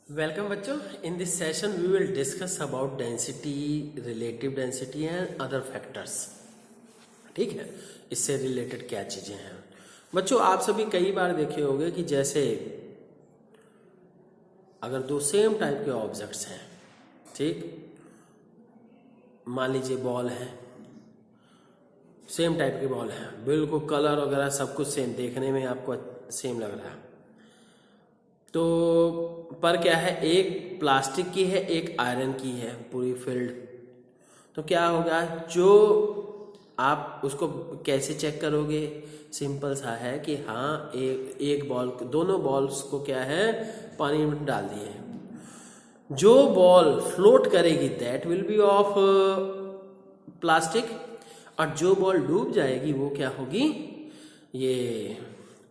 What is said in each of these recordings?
Welcome बच्चों। In this session we will discuss about density, relative density and other factors. ठीक है, इससे related क्या चीजें हैं बच्चों। आप सभी कई बार देखे होंगे कि जैसे अगर दो सेम टाइप के ऑब्जेक्ट्स हैं, ठीक, मान लीजिए बॉल है, सेम टाइप की बॉल है, बिल्कुल कलर वगैरह सब कुछ सेम, देखने में आपको सेम लग रहा है, तो पर क्या है, एक प्लास्टिक की है, एक आयरन की है, पूरी फील्ड। तो क्या होगा, जो आप उसको कैसे चेक करोगे, सिंपल सा है कि हाँ, एक बॉल, दोनों बॉल्स को क्या है, पानी में डाल दिए हैं। जो बॉल फ्लोट करेगी that will B of plastic, और जो बॉल डूब जाएगी वो क्या होगी, ये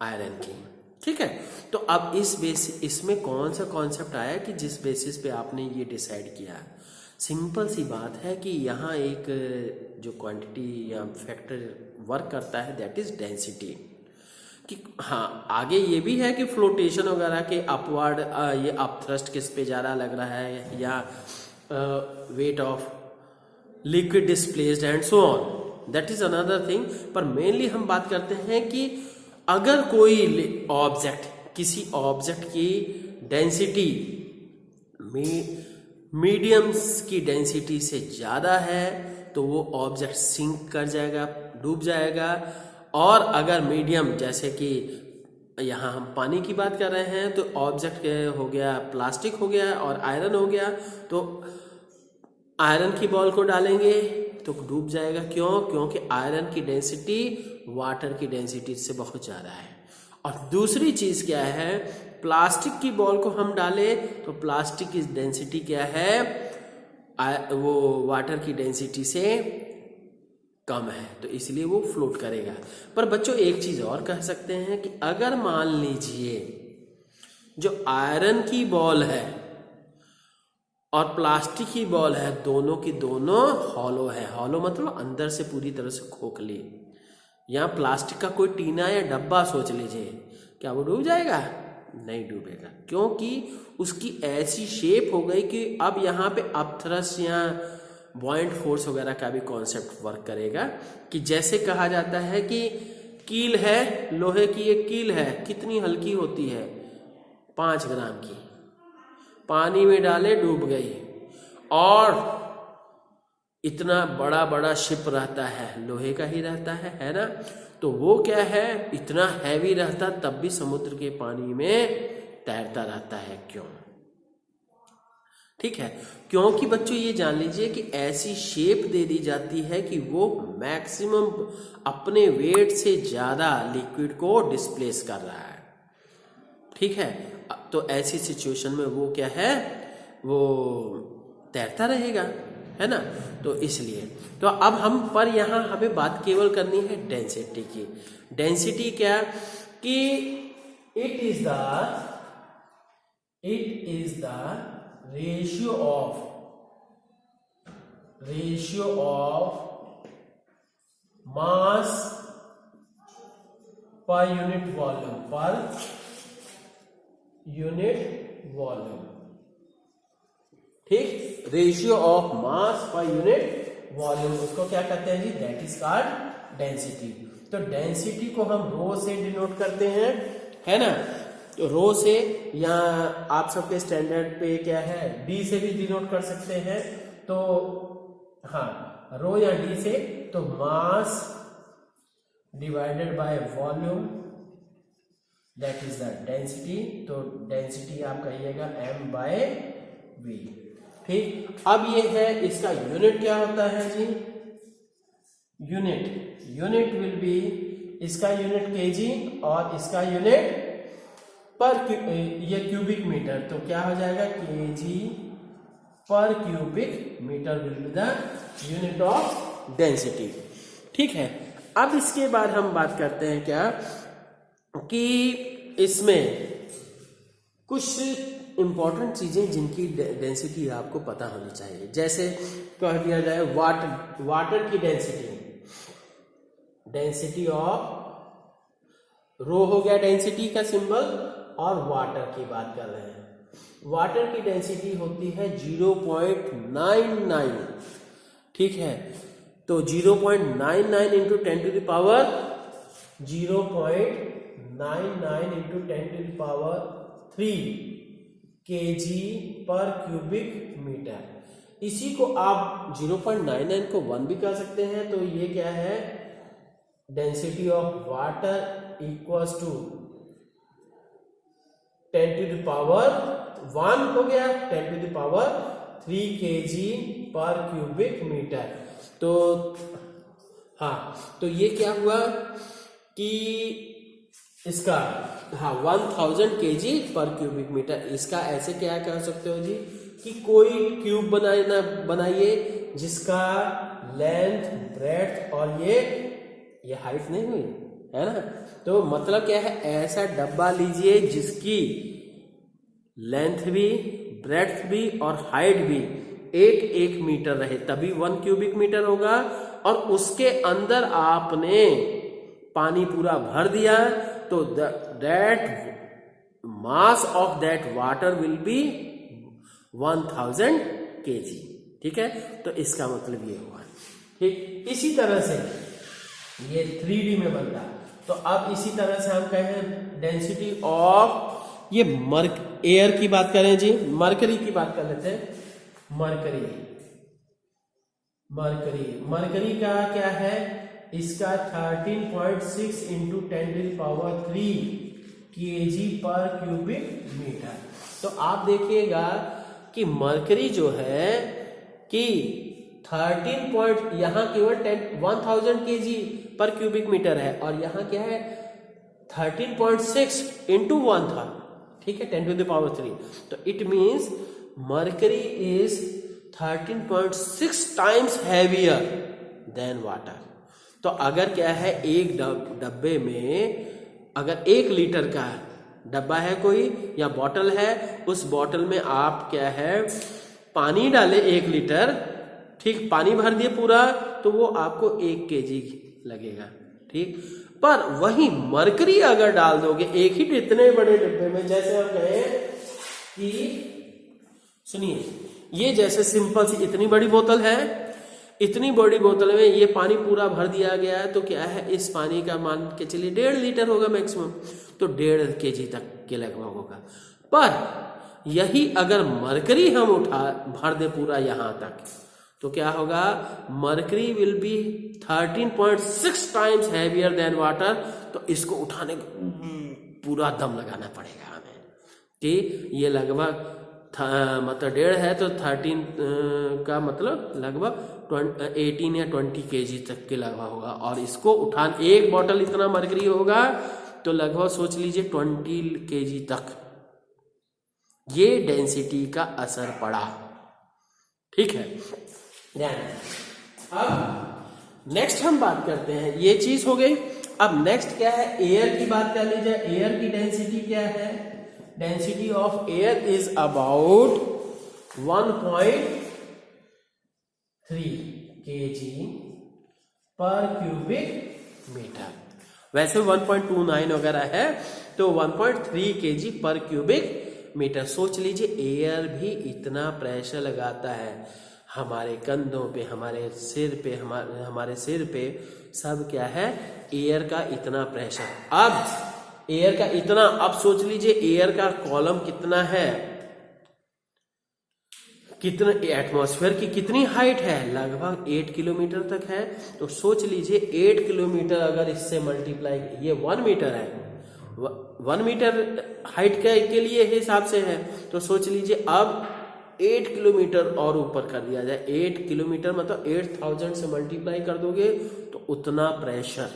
आयरन की। ठीक है, तो अब इसमें कौन सा कॉन्सेप्ट आया कि जिस बेसिस पे आपने ये डिसाइड किया। सिंपल सी बात है कि यहाँ एक जो क्वांटिटी या फैक्टर वर्क करता है दैट इज डेंसिटी। कि हाँ, आगे ये भी है कि फ्लोटेशन वगैरह के अपवर्ड, ये अपथ्रस्ट किस पे ज़्यादा लग रहा है, या weight of liquid displaced and so on, that is another thing. पर मेनली हम बात करते हैं कि अगर कोई ऑब्जेक्ट, किसी ऑब्जेक्ट की डेंसिटी मीडियम्स की डेंसिटी से ज़्यादा है तो वो ऑब्जेक्ट सिंक कर जाएगा, डूब जाएगा। और अगर मीडियम, जैसे कि यहाँ हम पानी की बात कर रहे हैं, तो ऑब्जेक्ट हो गया, प्लास्टिक हो गया और आयरन हो गया, तो आयरन की बॉल को डालेंगे तो डूब जाएगा। क्यों? क्योंकि आयरन की डेंसिटी वाटर की डेंसिटी से बहुत ज़्यादा है। और दूसरी चीज़ क्या है, प्लास्टिक की बॉल को हम डालें तो प्लास्टिक की डेंसिटी क्या है, वो वाटर की डेंसिटी से कम है, तो इसलिए वो फ्लोट करेगा। पर बच्चों एक चीज़ और कह सकते हैं कि अगर मान लीजिए जो आयरन की बॉल है और प्लास्टिक की बॉल है, दोनों की दोनों हॉलो है। हॉलो मतलब अंदर से पूरी तरह से खोखली। यहाँ प्लास्टिक का कोई टीना या डब्बा सोच लीजिए, क्या वो डूब जाएगा? नहीं डूबेगा, क्योंकि उसकी ऐसी शेप हो गई कि अब यहाँ पे अपथ्रस्ट या बॉयंट फोर्स वगैरह का भी कॉन्सेप्ट वर्क करेगा। कि जैसे कहा जाता है कि कील है, लोहे की एक कील है, कितनी हल्की होती है, 5 ग्राम की, पानी में डाले डूब गई। और इतना बड़ा बड़ा शिप रहता है, लोहे का ही रहता है ना, तो वो क्या है, इतना हैवी रहता तब भी समुद्र के पानी में तैरता रहता है। क्यों? ठीक है, क्योंकि बच्चों ये जान लीजिए कि ऐसी शेप दे दी जाती है कि वो मैक्सिमम अपने वेट से ज़्यादा लिक्विड को डिस्प्लेस कर रहा है। ठीक है, तो ऐसी सिचुएशन में वो क्या है, वो तैरता रहेगा, है ना। तो इसलिए तो अब हम पर यहाँ हमें बात केवल करनी है डेंसिटी की। डेंसिटी क्या कि it is the ratio of mass per unit volume. ठीक, ratio of mass per unit volume, उसको क्या कहते हैं जी, दैट इज कॉल्ड डेंसिटी। तो डेंसिटी को हम रो से डिनोट करते हैं, है ना। तो रो से, या आप सबके स्टैंडर्ड पे क्या है, डी से भी डिनोट कर सकते हैं। तो हाँ, रो या डी से, तो mass divided by volume, that is the density. तो डेंसिटी आप कहिएगा m/v। ठीक, अब ये है, इसका यूनिट क्या होता है जी, यूनिट विल बी, इसका यूनिट केजी और इसका यूनिट पर ये क्यूबिक मीटर, तो क्या हो जाएगा, केजी पर cubic metre will be the unit of density. ठीक है, अब इसके बाद हम बात करते हैं क्या कि इसमें कुछ इंपॉर्टेंट चीजें जिनकी डेंसिटी आपको पता होनी चाहिए। जैसे कह दिया जाए वाटर की डेंसिटी ऑफ रो हो गया डेंसिटी का सिंबल, और वाटर की बात कर रहे हैं, वाटर की डेंसिटी होती है 0.99, ठीक है। तो 0.99 into 10 to the power 0.99 into 10 to the power 3 kg पर क्यूबिक मीटर। इसी को आप 0.99 को 1 भी कर सकते हैं। तो ये क्या है, density of water equals to 10 to the power 1 हो गया, 10 टू द पावर 3 kg पर क्यूबिक मीटर। तो हाँ, तो ये क्या हुआ कि इसका 1000 kg पर क्यूबिक मीटर। इसका ऐसे क्या कह सकते हो जी कि कोई क्यूब बनाइए जिसका लेंथ, ब्रेड्थ और ये हाइट नहीं हुई है ना। तो मतलब क्या है, ऐसा डब्बा लीजिए जिसकी लेंथ भी, ब्रेड्थ भी और हाइट भी 1 मीटर रहे, तभी 1 क्यूबिक मीटर होगा। और उसके अंदर आपने पानी पूरा भर दिया तो that mass of that water will be 1000 kg, ठीक है। तो इसका मतलब ये हुआ, ठीक। इसी तरह से ये 3D में बनता। तो अब इसी तरह से हम कहें डेंसिटी ऑफ ये एयर की बात करें जी, मरकरी की बात कर लेते हैं। मरकरी का क्या है, इसका 13.6 into 10 to the power 3 kg पर क्यूबिक मीटर। तो आप देखिएगा कि मरकरी जो है कि 13 यहाँ केवल 1000 kg पर क्यूबिक मीटर है, और यहाँ क्या है 13.6 इंटू 1 था, ठीक है, 10 टू द पावर 3। तो it means mercury is 13.6 times heavier than water. तो अगर क्या है, एक डब्बे में अगर 1 लीटर का डब्बा है कोई या बॉटल है, उस बॉटल में आप क्या है पानी डाले 1 लीटर, ठीक, पानी भर दिए पूरा, तो वो आपको 1 kg लगेगा, ठीक। पर वही मरकरी अगर डाल दोगे एक ही इतने बड़े डिब्बे में, जैसे हम कहें कि सुनिए, ये जैसे सिंपल सी इतनी बड़ी बोतल है, इतनी बड़ी बोतल में ये पानी पूरा भर दिया गया है, तो क्या है इस पानी का मान के चलिए 1.5 लीटर होगा मैक्सिमम, तो 1.5 kg तक के लगभग होगा। पर यही अगर मरकरी हम भर दे पूरा यहां तक, तो क्या होगा, mercury will be 13.6 times heavier than water. तो इसको उठाने पूरा दम लगाना पड़ेगा हमें कि ये लगभग मतलब 1.5 है, तो 13 का मतलब लगभग 18 या 20 kg तक के लगभग होगा। और इसको उठान एक बॉटल इतना मरकरी होगा तो लगभग सोच लीजिए 20 kg तक ये डेंसिटी का असर पड़ा, ठीक है। अब नेक्स्ट हम बात करते हैं, ये चीज हो गई। अब नेक्स्ट क्या है, एयर की बात कर लीजिए। एयर की डेंसिटी क्या है, density of air is about 1.3 kg पर क्यूबिक मीटर। वैसे 1.29 वगैरह है, तो 1.3 kg पर क्यूबिक मीटर। सोच लीजिए एयर भी इतना प्रेशर लगाता है हमारे कंधों पे, हमारे सिर पे सब क्या है, एयर का इतना प्रेशर। अब एयर का इतना, अब सोच लीजिए एयर का कॉलम कितना है, कितना एटमॉस्फेयर की कितनी हाइट है, लगभग 8 किलोमीटर तक है। तो सोच लीजिए 8 किलोमीटर अगर इससे मल्टीप्लाई, ये 1 मीटर है, 1 मीटर हाइट के लिए हिसाब से है, तो सोच लीजिए अब 8 किलोमीटर और ऊपर कर दिया जाए। 8 किलोमीटर मतलब 8000 से मल्टीप्लाई कर दोगे तो उतना प्रेशर,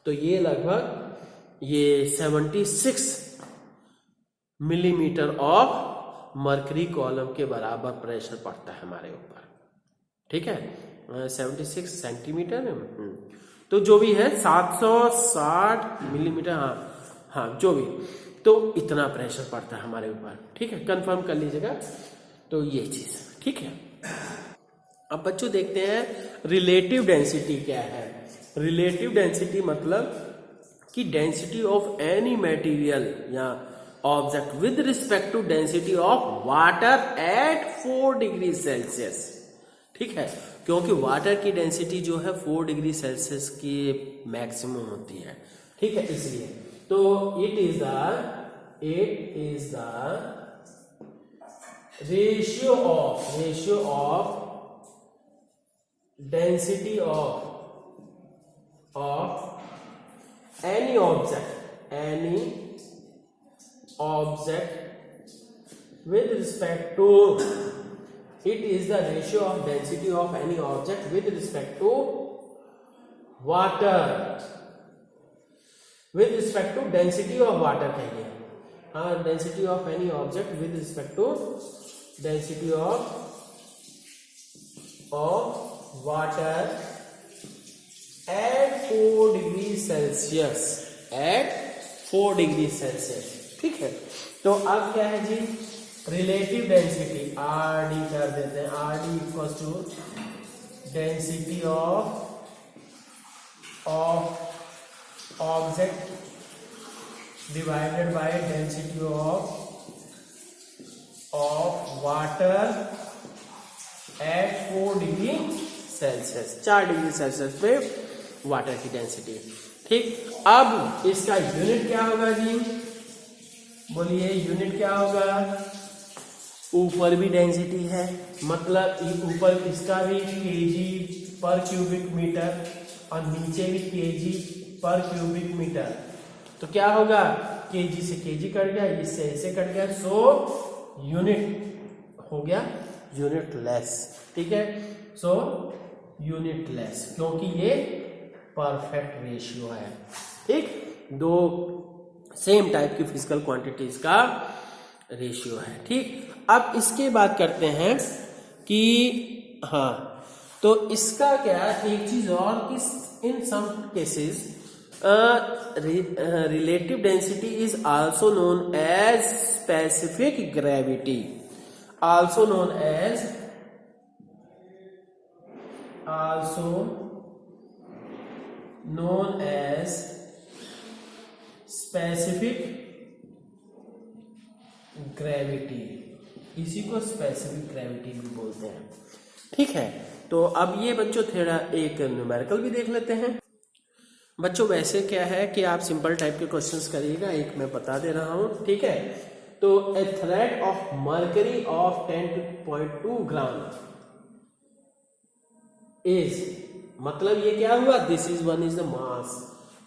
तो ये लगभग ये 76 मिलीमीटर ऑफ मरकरी कॉलम के बराबर प्रेशर पड़ता है हमारे ऊपर, ठीक है। 76 सेंटीमीटर, तो जो भी है 760 मिलीमीटर, हाँ जो भी, तो इतना प्रेशर पड़ता है हमारे ऊपर, ठीक है। कंफर्म कर लीजिएगा। तो ये चीज ठीक है। अब बच्चों देखते हैं रिलेटिव डेंसिटी क्या है। रिलेटिव डेंसिटी मतलब कि डेंसिटी ऑफ एनी मटेरियल या object with respect to density of water at 4 degree Celsius. ठीक है, क्योंकि वाटर की डेंसिटी जो है 4 डिग्री सेल्सियस की मैक्सिमम होती है। ठीक है, इसलिए तो it is the ratio of density of any object with respect to, it is the ratio of density of any object with respect to water, with respect to density of water कहिए, हाँ, density of any object with respect to density of water at 4 degree Celsius, at 4 degree Celsius. ठीक है, तो अब क्या है जी, relative density R D कर देते हैं, R D equal to density of object divided by density of water at 4 degree Celsius, 4 degree Celsius पे वाटर की डेंसिटी। ठीक, अब इसका यूनिट क्या होगा जी, बोलिए यूनिट क्या होगा। ऊपर भी डेंसिटी है, मतलब ऊपर इसका भी केजी पर क्यूबिक मीटर और नीचे भी केजी पर क्यूबिक मीटर। तो क्या होगा, केजी से केजी कट गया, इससे ऐसे कट गया, सो यूनिट हो गया यूनिट लेस। ठीक है, सो यूनिट लेस, क्योंकि ये परफेक्ट रेशियो है। ठीक, दो सेम टाइप की फिजिकल क्वांटिटीज का रेशियो है। ठीक, अब इसके बाद करते हैं कि हाँ, तो इसका क्या एक चीज और कि in some cases relative density is also known as specific gravity, also known as specific gravity, इसी को स्पेसिफिक ग्रेविटी भी बोलते हैं। ठीक है, तो अब ये बच्चों थोड़ा एक न्यूमेरिकल भी देख लेते हैं। बच्चों वैसे क्या है कि आप सिंपल टाइप के क्वेश्चंस करिएगा, एक मैं बता दे रहा हूं। ठीक है, तो a thread of mercury of 10.2 gram is, मतलब ये क्या हुआ, this is one is the mass,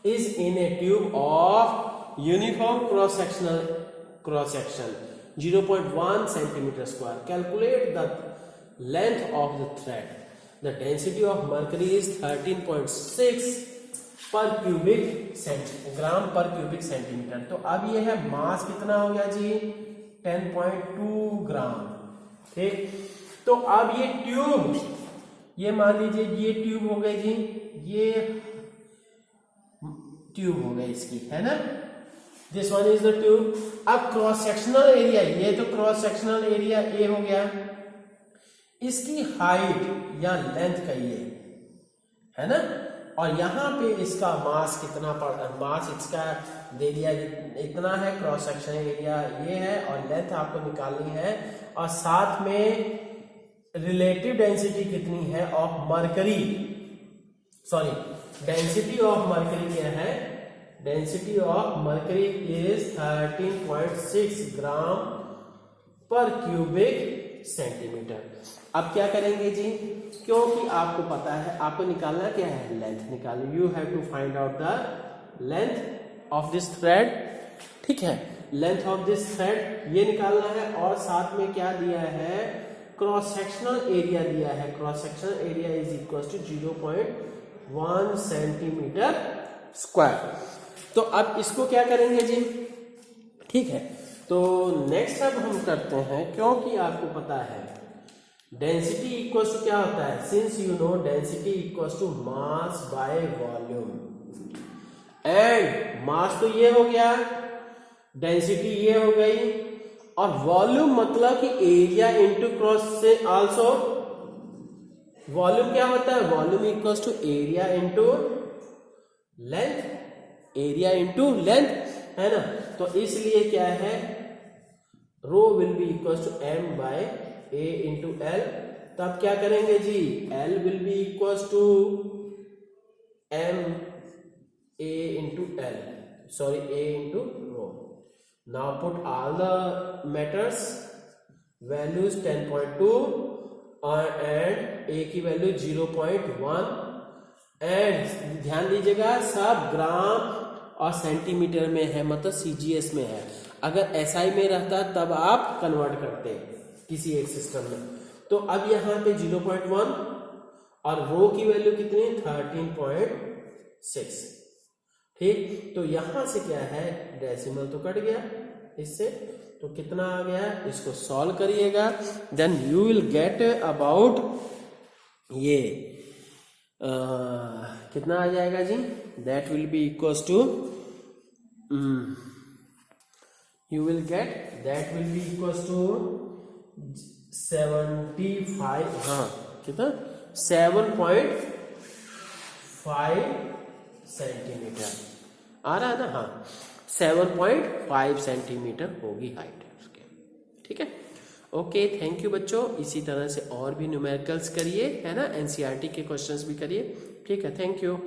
is in a tube of uniform cross section 0.1 centimetre square. Calculate the length of the thread. The density of mercury is 13.6 per cubic ग्राम पर cubic centimetre. तो अब ये है मास कितना हो गया जी, 10.2 ग्राम। ठीक, तो अब ये ट्यूब, ये मान लीजिए ये ट्यूब हो गई जी, ये ट्यूब हो गई इसकी, है ना, this one is the tube. अब क्रॉस सेक्शनल एरिया, ये तो क्रॉस सेक्शनल एरिया ए हो गया, इसकी हाइट या लेंथ कहिए, है ना, और यहाँ पे इसका मास कितना मास इसका दे दिया इतना है, क्रॉस सेक्शन एरिया ये है, और लेंथ आपको निकालनी है, और साथ में रिलेटिव डेंसिटी कितनी है of mercury, sorry density of mercury क्या है, डेंसिटी ऑफ मर्करी इज 13.6 ग्राम पर क्यूबिक सेंटीमीटर। अब क्या करेंगे जी, क्योंकि आपको पता है आपको निकालना क्या है, लेंथ निकालो, you have to find out the length of this thread. ठीक है, लेंथ ऑफ दिस थ्रेड ये निकालना है, और साथ में क्या दिया है, क्रॉस सेक्शनल एरिया दिया है, cross sectional area is equal to 0.1 centimetre square. तो अब इसको क्या करेंगे जी, ठीक है, तो नेक्स्ट अब हम करते हैं, क्योंकि आपको पता है डेंसिटी इक्वल्स टू क्या होता है, since you know density equals to mass by volume, and mass तो ये हो गया, डेंसिटी ये हो गई, और वॉल्यूम मतलब कि एरिया इंटू क्रॉस से आल्सो, वॉल्यूम क्या होता है, volume equals to area into length, area into length. है ना। तो इसलिए क्या है, rho will be equal to m by a into L. तब क्या करेंगे जी, L will be equal to m a into L, sorry a into rho. Now put all the matters, values 10.2 and a की value 0.1 and ध्यान दीजिएगा सब ग्राम और centimetre में है, मतलब सीजीएस में है। अगर एसआई में रहता तब आप कन्वर्ट करते किसी एक सिस्टम में। तो अब यहाँ पे 0.1 और रो की वैल्यू कितनी, 13.6। ठीक, तो यहां से क्या है, डेसिमल तो कट गया इससे, तो कितना आ गया, इसको सॉल्व करिएगा, then you will get about ये कितना आ जाएगा जी, that will be equals to you will get that will be equals to 75, हाँ कितना 7.5 सेंटीमीटर आ रहा है ना, हाँ 7.5 सेंटीमीटर होगी हाइट उसके। ठीक है, ओके, थैंक यू बच्चों। इसी तरह से और भी न्यूमेरिकल्स करिए, है ना, एनसीईआरटी के क्वेश्चंस भी करिए। ठीक है, थैंक यू।